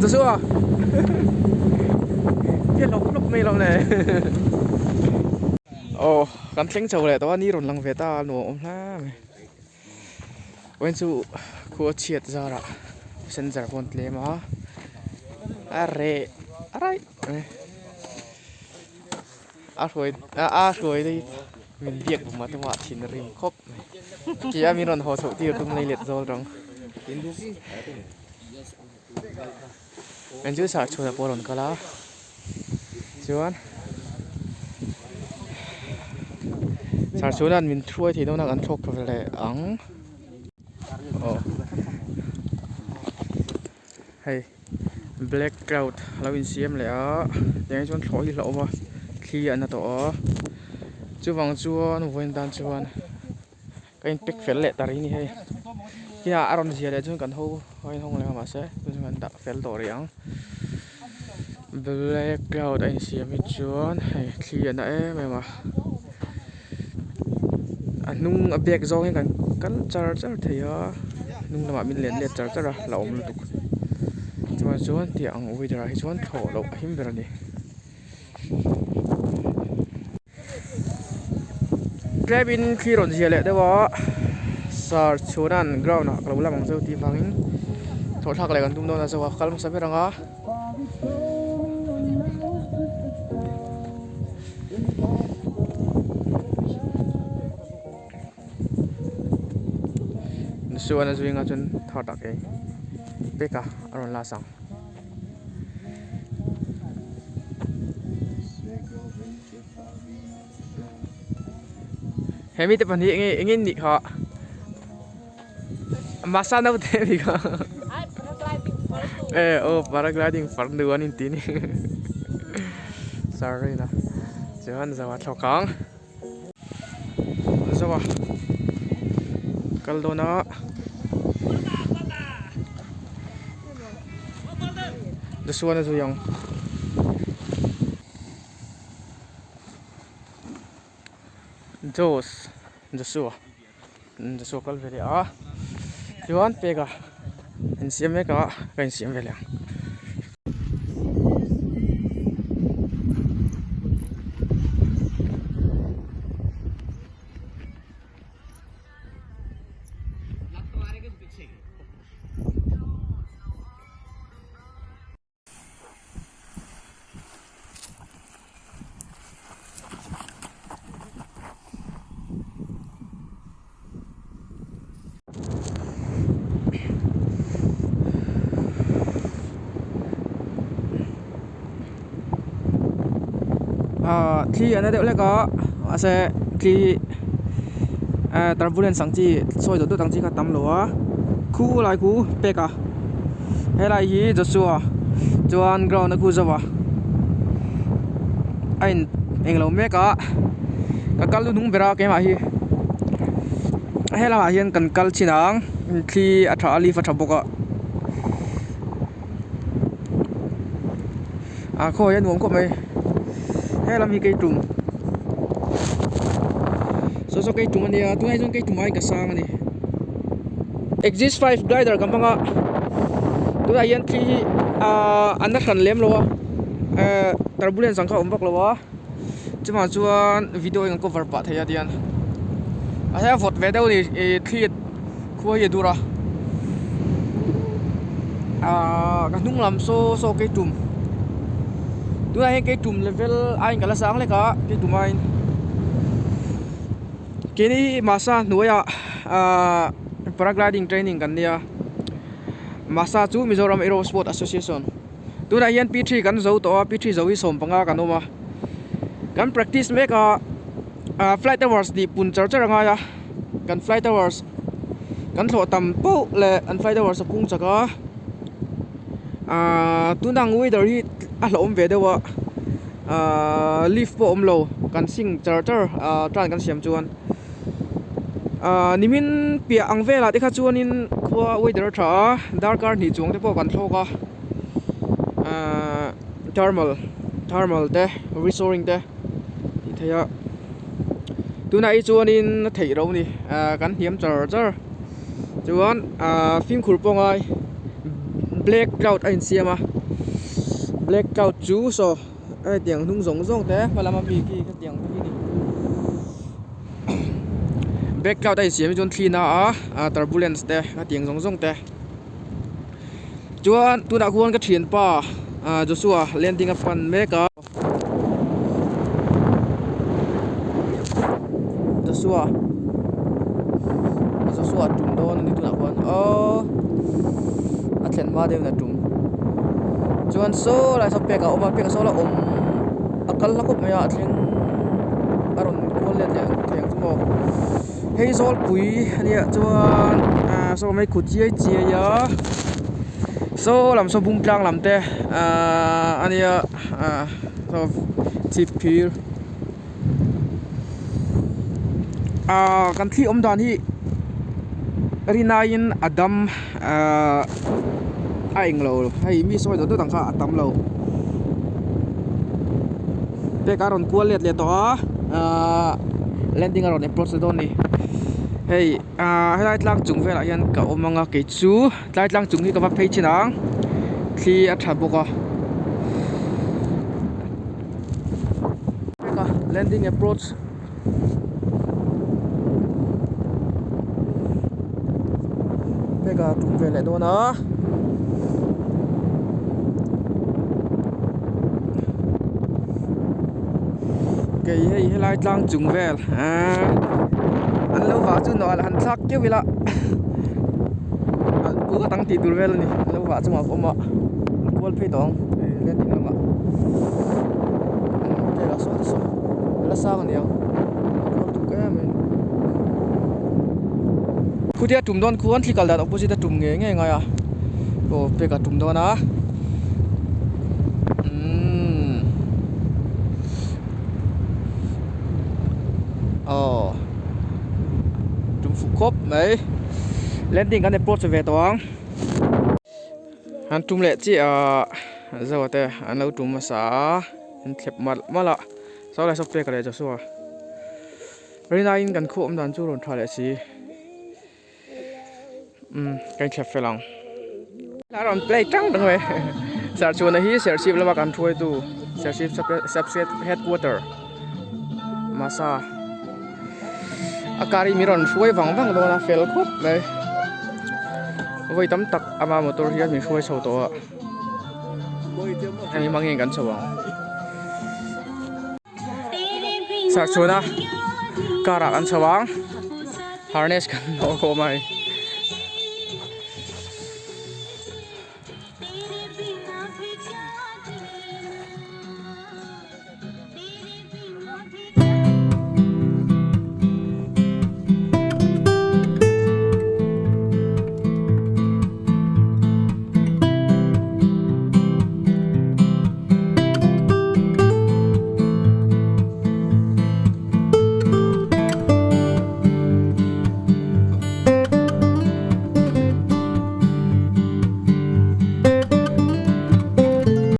Joshua biết lúc mày lòng này cắn tránh chầu này tao đi rồi lăng về ta nổ ôm lá mày quên su cua chiết ra rồi sen giờ còn lấy mà arre rồi đi mình việc mà tao hoạt thì nó rim khóc kia mình còn hồ sầu tiêu tung này liệt rồi rồi anh chú sợ chùa bò lòn cá lá chuan sợ chùaนั้นmìnhช่วยthì nó đang ăn thuốc về lại ống hay black cloud là mình xem lại để cho nó thổi lẩu mà khi anh nó chú vàng chua nó vun đan chuan cái pick phèn lệ tari ni hay khi nào aron gì đấy chúng cần hô hay không lại mà sẽ chúng cần đặt phèn tổ riêng black cloud anh xem mình chuan hay khi anh ấy mà nung abek zo hay kan charger thì nung là mình liền charger là ôm tục chuan chuan thì ang ui ra chuan thổ lộc him về đi cabin khi rồi gì lệ đấy bỏ sar chuan an ground nào kalau làm bằng dâu thì vangin thổ thạc lại còn tung đâu là dâu khal không biết rằng suan là duy ngã chân thọ đặc cái beka aron la sang hemi te pani ingin ni kha masa na te ni kha paragliding far duan in tin sorry na chuan zawa thokang zawa Caldona this one is young Joshua Calveri Joan pega en siame ka kan siam vela khi anh ấy có sẽ khi turbulence sang chi soi được tăng chi cả tầm lúa khu lại khu peka hay là gì Joshua Joan ground khu zawa anh lâu mấy cả cal lu nung vera cái mà hi hay là hiền cần cal chi nang khi athra li fa thaboka khôi anh uống của mày hay làm gì cây trùng số cây trùng này tôi hay dùng cây trùng ai cả sang này exist 5 glider cầm bằng tôi hay hiện khi anh đã khẩn lem rồi turbulence sang khâu bóc rồi chứ mà chuan video anh cover part thấy đi anh hay vót về đâu thì khi khua gì đủ rồi cái nung làm số cây trùng tôi hay cái chùm level anh cả là sáng lấy cả cái chùm anh cái này masa nuôi paragliding training kan nia masa chu Mizoram Aerosport Association tôi này hiện P3 kan zo to P3 zo hi som panga kan oma kan practice make flight hours di pun char anga ya kan flight hours kan thlo tam po le an flight hours pung chaka tu nang weather hi lom về đâu leaf po omlo kan sing charter tran kan siam chuan nimin pia angvela te kha chuan in khua weather tha darkar ni chung te po kan thloka thermal te restoring te ti thaya tunai chuan in thei ro ni kan hiam charger chuan phim khurpongai black cloud a in siam a black cloud chu so ai tiang nung zong zong te malama bi ki ka tiang bi ni black cloud a in siam jon thina a turbulence te ka tiang zong zong te chuan tu na khuan ka thian pa Joshua landing a pan meka Joshua tum don ni tu na khuan a thlen ma deu na tum chuan so lai so peka oma peka so la akal la kop maya thleng aron kol le theng chumo hei zol pui ania chuan so mai khuchiai chia ya so lam so bung tlang lam te ania so chip phir kan thi om dan hi rinain adam aing lo hay mi soi do tang kha atam lo pe karon kual let le to landing aron approach don ni hey highlight lang chung vela hian ka omanga ke chu light lang chung hi ka va phei chinang thi a tha boka ka landing approach pe ka tum vela do na cái hay lại lang chung vel anh lâu vào chứ nó là hắn sắc kiểu vậy là bữa tăng tỷ tuổi vel này lâu vào chứ mà có mà quên phi tòng lên tiếng lắm ạ đây là số là sao còn nhiều cái mình khu dia tum don kuan thi kal da opposite tum nge nge ngai à o pe ka tum don à tum phụ khop mấy landing kan approach về toang han tum le chi zaw te an lo tum sa an thlep mala so la so pe ka le jo so rina in kan khom dan chu ron thale si kan thlep felang la ron play tang dang we sar chuna hi sership lama kan thoi tu sership subset headquarter masa akari miron suai vang lo na fel khop mai voi tam tak ama motor hi mi suai so to ani mangeng kan sawa sa chona kara kan sawang harness kan no ko mai